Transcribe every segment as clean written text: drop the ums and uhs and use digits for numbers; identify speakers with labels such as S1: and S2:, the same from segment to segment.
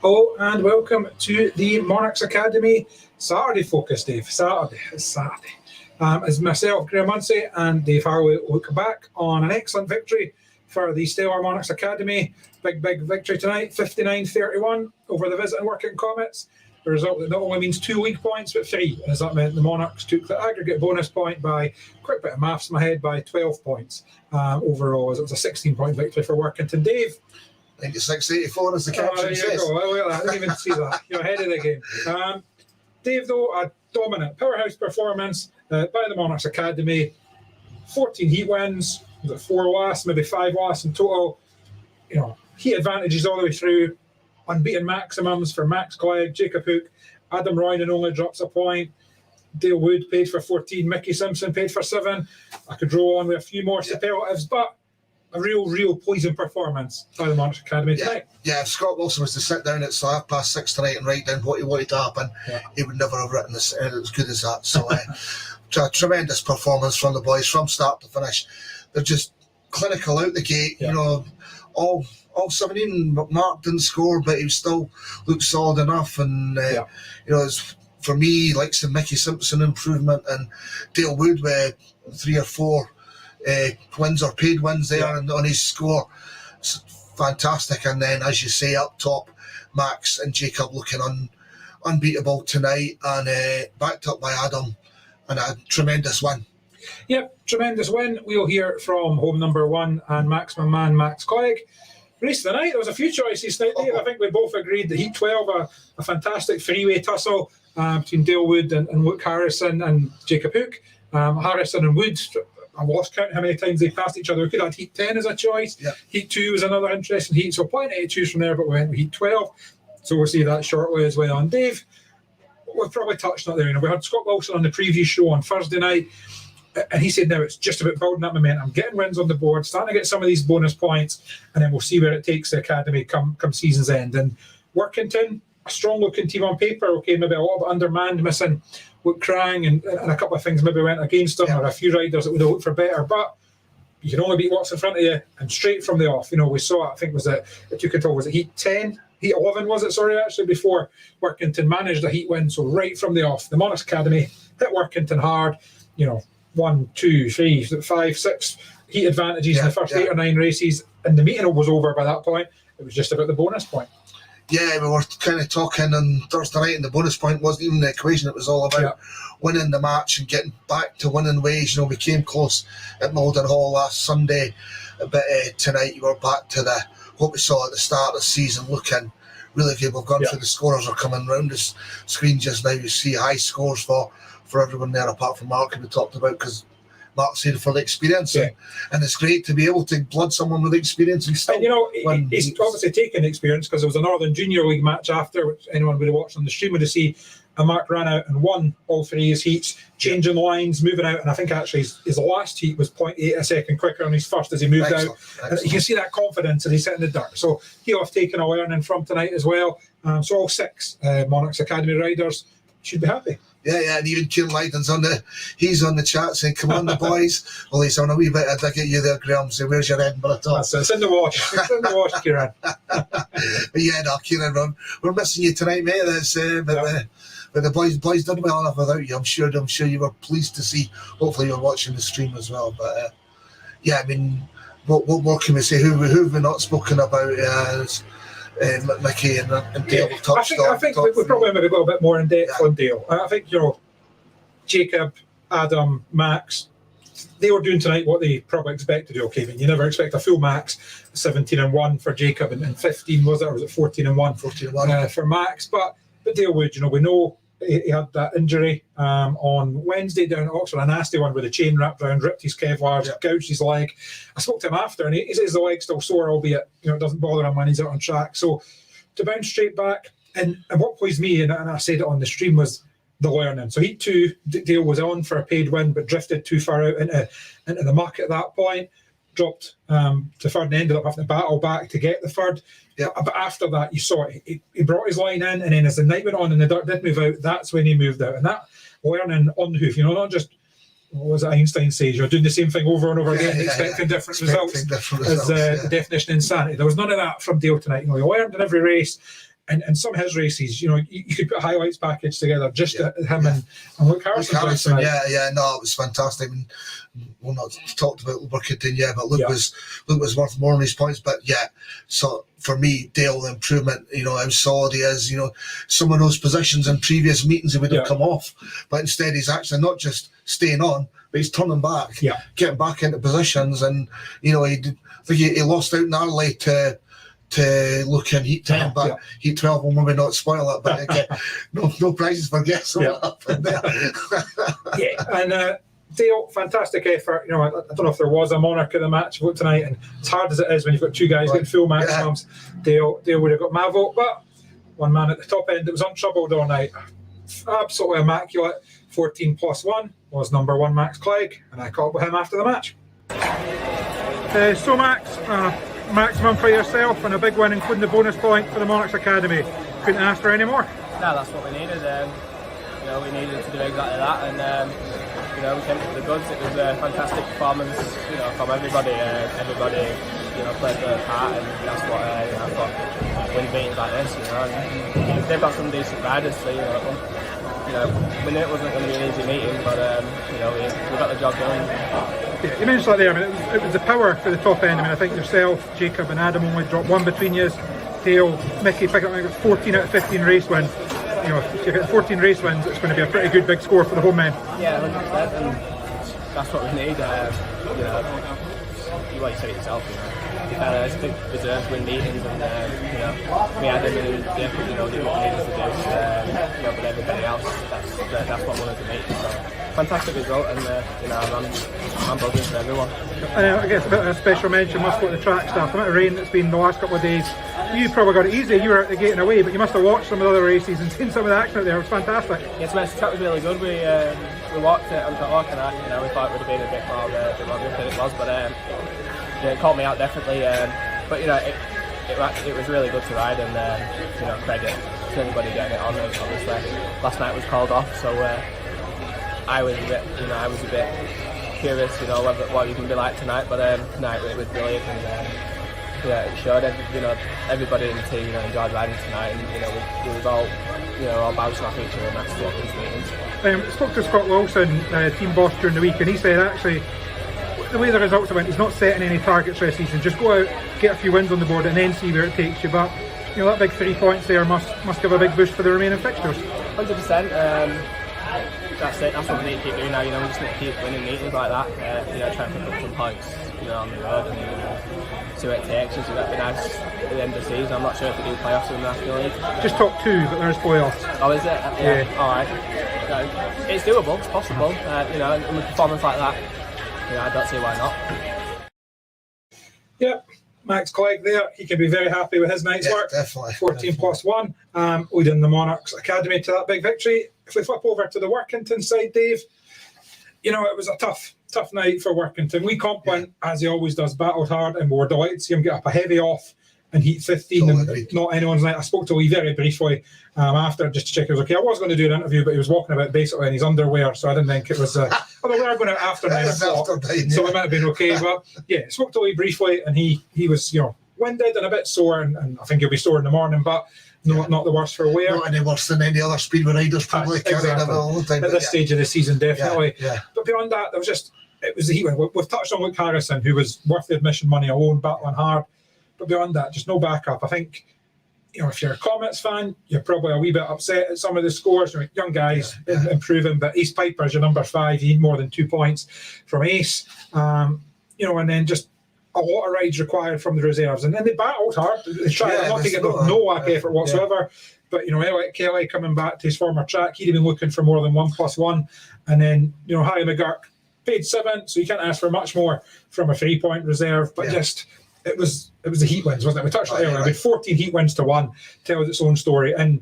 S1: Hello and welcome to the Monarchs Academy Saturday focus, Dave. It's Saturday. As myself, Graham Munsey, and Dave Harley look back on an excellent victory for the Stellar Monarchs Academy. Big victory tonight, 59-31 over the visiting Workington Comets. A result that not only means 2 league points, but 3, as that meant the Monarchs took the aggregate bonus point by, quick bit of maths in my head, by 12 points overall, as it was a 16-point victory for Workington. Dave?
S2: 96-84 as the caption says.
S1: There you go. I didn't even see that. You're ahead of the game. Dave, though, a dominant powerhouse performance by the Monarchs Academy. 14 heat wins, 4 last, maybe 5 last in total. Heat advantages all the way through. Unbeaten maximums for Max Clegg, Jacob Hook, Adam Roynan only drops a point. Dayle Wood paid for 14, Mickey Simpson paid for 7. I could roll on with a few more superlatives, but a real pleasing performance by the Monarchs Academy tonight.
S2: Yeah, if Scott Wilson was to sit down at 6:30 tonight and write down what he wanted to happen, he would never have written this as good as that. So a tremendous performance from the boys from start to finish. They're just clinical out the gate. All 17. Mark didn't score, but he still looked solid enough. And it's, for me, like some Mickey Simpson improvement and Dayle Wood with 3 or 4 wins or paid wins there on his score. It's fantastic. And then, as you say, up top, Max and Jacob looking unbeatable tonight, and backed up by Adam, and a tremendous win.
S1: Yep, tremendous win. We'll hear from home number 1 and maximum man Max Clegg. Race of the night, there was a few choices tonight, Dave. I think we both agreed that Heat 12, a fantastic three-way tussle between Dayle Wood and Luke Harrison and Jacob Hook. Harrison and Wood, I lost count how many times they passed each other. We could have had Heat 10 as a choice. Yeah. Heat 2 was another interesting heat, so plenty to choose from there, but we went with Heat 12. So we'll see that shortly as well. And Dave, we've probably touched on it there. We had Scott Wilson on the preview show on Thursday night, and he said now it's just about building up momentum, getting wins on the board, starting to get some of these bonus points, and then we'll see where it takes the academy come season's end. And Workington, a strong-looking team on paper, maybe a little bit undermanned, missing Luke Krang and a couple of things maybe went against them, or a few riders that would have looked for better, but you can only beat what's in front of you, and straight from the off. We saw it, I think it took until, was it Heat 10? Heat 11 was it, before Workington managed a heat win. So right from the off, the Monarchs Academy hit Workington hard, 1, 2, 3, 5, 6 heat advantages in the first 8 or 9 races, and the meeting was over by that point. It was just about the bonus point. Yeah,
S2: we were kind of talking on Thursday night, and the bonus point wasn't even the equation. It was all about winning the match and getting back to winning ways. We came close at Malden Hall last Sunday, but tonight you were back to what we saw at the start of the season, looking really good. We've gone through the scorers are coming round the screen just now. You see high scores for everyone there, apart from Mark, who we talked about, because Mark's here for the experience, and it's great to be able to blood someone with experience. And
S1: he's obviously taken experience, because there was a Northern Junior League match after, which anyone would have watched on the stream would have seen, and Mark ran out and won all 3 his heats, changing lines, moving out, and I think actually his last heat was 0.8 a second quicker on his first as he moved out. And you can see that confidence as he's hitting the dirt. So he'll have taken a learning from tonight as well. So all 6 Monarchs Academy riders should be happy.
S2: Yeah, and even Kieran Lydon's on the chat saying, "Come on, the boys." Well, he's on a wee bit of dig at you there, Graham. So where's your Edinburgh top?
S1: It's in the wash. It's in the wash, Kieran.
S2: But Kieran, we're missing you tonight, mate. But the boys done well enough without you. I'm sure you were pleased to see. Hopefully, you're watching the stream as well. But what more can we say? Who have we not spoken about? Mickey and Dayle touched on.
S1: I think we probably maybe go a bit more in depth on Dayle. I think Jacob, Adam, Max, they were doing tonight what they probably expect to do. You never expect a full Max. 17-1 for Jacob and 15 was it, or was it 14-1? 14-1 for Max. But Dayle Wood, we know he had that injury on Wednesday down at Oxford, a nasty one with a chain wrapped around, ripped his Kevlar, gouged his leg. I spoke to him after, and he says the leg's still sore, albeit it doesn't bother him when he's out on track. So to bounce straight back, and what pleased me, and I said it on the stream, was the learning. So Heat 2, Dayle was on for a paid win, but drifted too far out into the muck at that point. Dropped to third and ended up having to battle back to get the third. But after that, you saw it. He brought his line in, and then as the night went on and the dirt did move out, that's when he moved out. And that learning on the hoof, not just, what was it Einstein says, you're doing the same thing over and over again, expecting different results, as the definition of insanity. There was none of that from Dayle tonight. He learned in every race, and some of his races, you could put a highlights package together, just him and Luke Harrison.
S2: No, it was fantastic. I mean, we'll not talked about Workington yet, but Luke was worth more on his points. But so for me, Dayle, the improvement, how solid he is. Some of those positions in previous meetings he would have come off, but instead he's actually not just staying on, but he's turning back, getting back into positions, and he lost out narrowly to look in Heat 10, but Heat 12 will maybe not spoil it, but no prizes for guessing what happened there.
S1: And Dayle, fantastic effort. I don't know if there was a monarch of the match vote tonight, and as hard as it is when you've got two guys getting full maximums, Dayle would have got my vote, but one man at the top end that was untroubled all night. Absolutely immaculate. 14+1 was number 1 Max Clegg, and I caught up with him after the match. So Max, maximum for yourself and a big win, including the bonus point for the Monarchs Academy. Couldn't ask for any more.
S3: No, that's what we needed. We needed to do exactly that, and we came to the goods. It was a fantastic performance, from everybody. Everybody, played their part, and that's what I thought. Winning meetings like this, and they've got some decent riders, so we knew it wasn't going to be an easy meeting, but we got the job done.
S1: Yeah, you mentioned that there. I mean, it was the power for the top end. I mean, I think yourself, Jacob, and Adam only dropped one between you. Dayle, Mickey picked up 14 out of 15 race wins. If you get 14 race wins, it's going to be a pretty good big score for the home men.
S3: Yeah, 100%, and that's what we need. You said it yourself. I think reserves win meetings, and me, Adam, and Jacob, do what we need us to do. But everybody else, that's what we wanted to make. So fantastic result, and I'm buzzing for everyone.
S1: I guess a bit of a special mention must go to the track staff. The amount of rain that's been the last couple of days. You probably got it easy. You were out the gate and away, but you must have watched some of the other races and seen some of the action out there. It was fantastic.
S3: Yes, the track was really good. We walked it on track, and we thought it would have been a bit more good than it was, but it caught me out definitely. But it was really good to ride, and credit to everybody getting it on. Obviously, last night was called off, so I was a bit curious, what you can be like tonight. But tonight it was brilliant, and it showed. Everybody in the team enjoyed riding tonight, and we was all bouncing off each other, and that's what these meetings.
S1: Spoke to Scott Wilson, team boss, during the week, and he said actually, the way the results went, he's not setting any targets for this season. Just go out, get a few wins on the board, and then see where it takes you. But that big 3 points there must give a big boost for the remaining fixtures.
S3: 100%. That's it. That's what we need to keep doing now. We just need to keep winning meetings like that. Try and pick up some points, on the road, and see what it takes. It'd be nice at the end of the season. I'm not sure if we do playoffs in the National League.
S1: Just top 2, but there's playoffs.
S3: Oh, is it?
S1: Yeah.
S3: All right. It's doable. It's possible. And with a performance like that, I don't see why not.
S1: Yep, Max Clegg there. He can be very happy with his night's work.
S2: Definitely.
S1: 14+1. Leading the Monarchs Academy to that big victory. If we flip over to the Workington side, Dave, it was a tough night for Workington. We comp went, as he always does, battled hard, and we were delighted to see him get up a heavy off in Heat 15. And not anyone's night. I spoke to Lee very briefly after, just to check he was okay. I was going to do an interview, but he was walking about basically in his underwear, so I didn't think it was. Although we are going out after 9 o'clock, so we might have been okay. But spoke to Lee briefly, and he was winded and a bit sore, and I think he'll be sore in the morning, but not the worst for wear.
S2: Not any worse than any other speedway riders probably carrying it all the time.
S1: At this stage of the season, definitely.
S2: Yeah.
S1: But beyond that, it was the heat win. We've touched on Luke Harrison, who was worth the admission money alone, battling hard. But beyond that, just no backup. I think, if you're a Comets fan, you're probably a wee bit upset at some of the scores. Young guys improving, but Ace Piper's your number 5. You need more than 2 points from Ace. And then just a lot of rides required from the reserves. And then they battled hard. They tried not to get no whack effort whatsoever. But, Elliot Kelly coming back to his former track, he'd have been looking for more than 1+1. And then, Harry McGurk paid 7, so you can't ask for much more from a 3-point reserve. But it was the heat wins, wasn't it? We touched on it earlier. With 14 heat wins to 1 tells its own story. And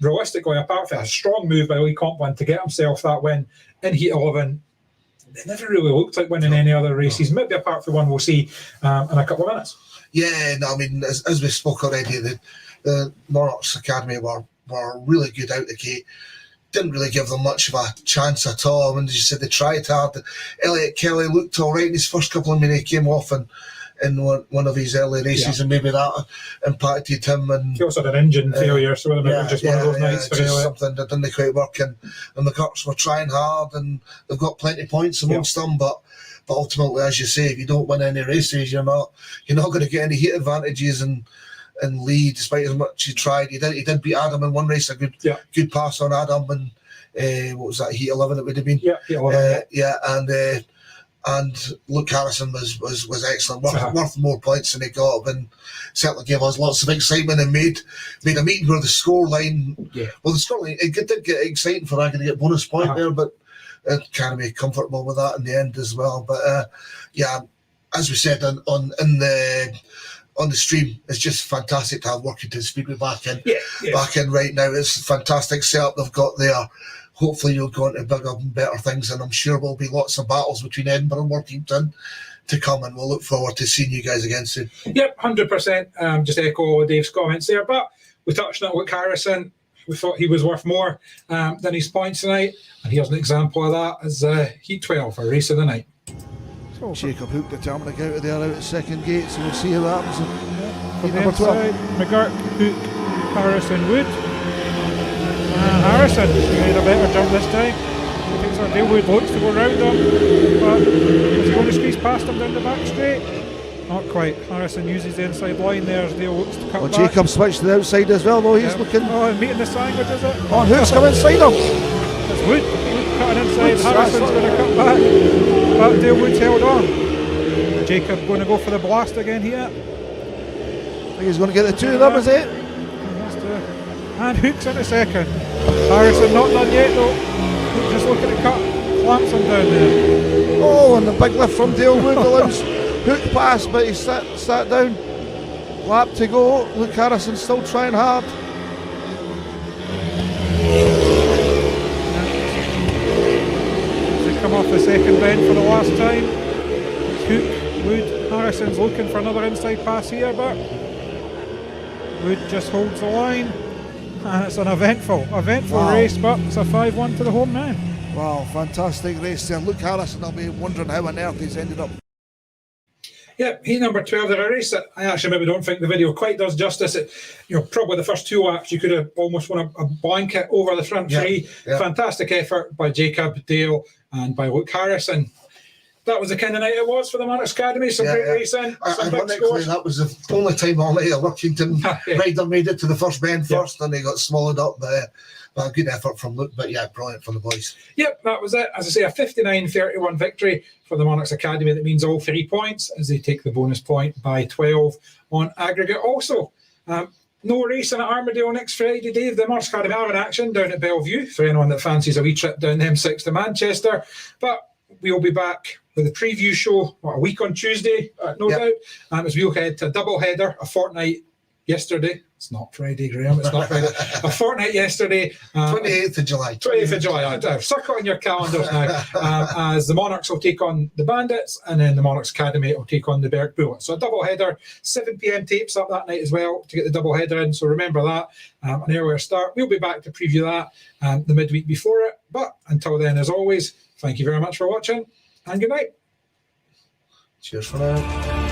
S1: realistically, apart from a strong move by Lee Compline to get himself that win in Heat 11, it never really looked like winning any other races. Maybe apart from one we'll see in a couple of minutes.
S2: Yeah, no, I mean, as we spoke already, the Monarchs Academy were really good out the gate. Didn't really give them much of a chance at all. And as you said, they tried hard. Elliot Kelly looked all right in his first couple of minutes. He came off and in one of his early races, and maybe that impacted him. And
S1: he also had an engine failure, so it was just one of those nights for
S2: just something that didn't quite work. And the Kirks were trying hard, and they've got plenty of points amongst them, but ultimately, as you say, if you don't win any races, you're not going to get any heat advantages and lead, despite as much you tried. He did beat Adam in one race, a good pass on Adam, and what was that, heat 11 it would have been?
S1: Yeah, heat 11.
S2: And Luke Harrison was excellent, worth more points than he got, and certainly gave us lots of excitement and made a meeting where the scoreline, well, the scoreline, it did get exciting for Agony to get bonus point there, but can't be comfortable with that in the end as well. But as we said on the stream, it's just fantastic to have Workington Speedway back in right now. It's a fantastic setup they've got there. Hopefully you'll go into bigger and better things, and I'm sure there'll be lots of battles between Edinburgh and Workington to come, and we'll look forward to seeing you guys again soon. Yep,
S1: 100%. Just echo Dave's comments there, but we touched on Luke Harrison. We thought he was worth more than his points tonight, and here's an example of that as Heat 12, a race of the night.
S2: Jacob Hook determined to get out of there out at second gate, so we'll see how that happens.
S4: From number 12. McGurk, Hook, Harrison, Wood. Harrison made a better jump this time. I think so. Dayle Wood looks to go round him, but is he going to squeeze past him down the back straight? Not quite. Harrison uses the inside line there as Dayle looks to cut back.
S2: Jacob switched to the outside as well, though. He's looking.
S4: Oh, and meeting the sandwich, is it?
S2: Oh, Hook's come inside him.
S4: It's Wood cutting inside. Harrison's going to cut back, but Dayle Wood's held on. Jacob going to go for the blast again here.
S2: I think he's going to get the two of them, is it?
S4: And Hook's in a second. Harrison not done yet though. Hook just looking to cut, clamps him down there.
S2: Oh, and the big lift from Dayle Wood allows Hook pass, but he's sat down. Lap to go. Luke Harrison still trying hard.
S4: They come off the second bend for the last time. It's Hook, Wood, Harrison's looking for another inside pass here, but Wood just holds the line. And it's an eventful race, but it's a 5-1 to the home man.
S2: Wow, fantastic race there. Luke Harrison will be wondering how on earth he's ended up.
S1: Yeah, heat number 12, they're a race that I actually maybe don't think the video quite does justice. Probably the first two laps you could have almost won a blanket over the front three. Yeah. Fantastic effort by Jacob, Dayle, and by Luke Harrison. That was the kind of night it was for the Monarchs Academy. Some great racing, some big scores. That was the only time all night a Workington rider made it to the first bend first, and they got swallowed up by a good effort from Luke. But brilliant for the boys. Yep, that was it. As I say, a 59-31 victory for the Monarchs Academy. That means all 3 points as they take the bonus point by 12 on aggregate. Also, no racing at Armadale next Friday, Dave. The Monarchs Academy are in action down at Bellevue for anyone that fancies a wee trip down the M6 to Manchester. But we'll be back with a preview show a week on Tuesday, no doubt. As we'll head to a double header, a fortnight yesterday. It's not Friday, Graham. It's not Friday. A fortnight yesterday. 28th of July. 28th of July. Circle on your calendars now. As the Monarchs will take on the Bandits, and then the Monarchs Academy will take on the Berg Bullets. So a double header, 7 p.m. tapes up that night as well to get the double header in. So remember that. An earlier start. We'll be back to preview that the midweek before it. But until then, as always, thank you very much for watching, and good night. Cheers for now.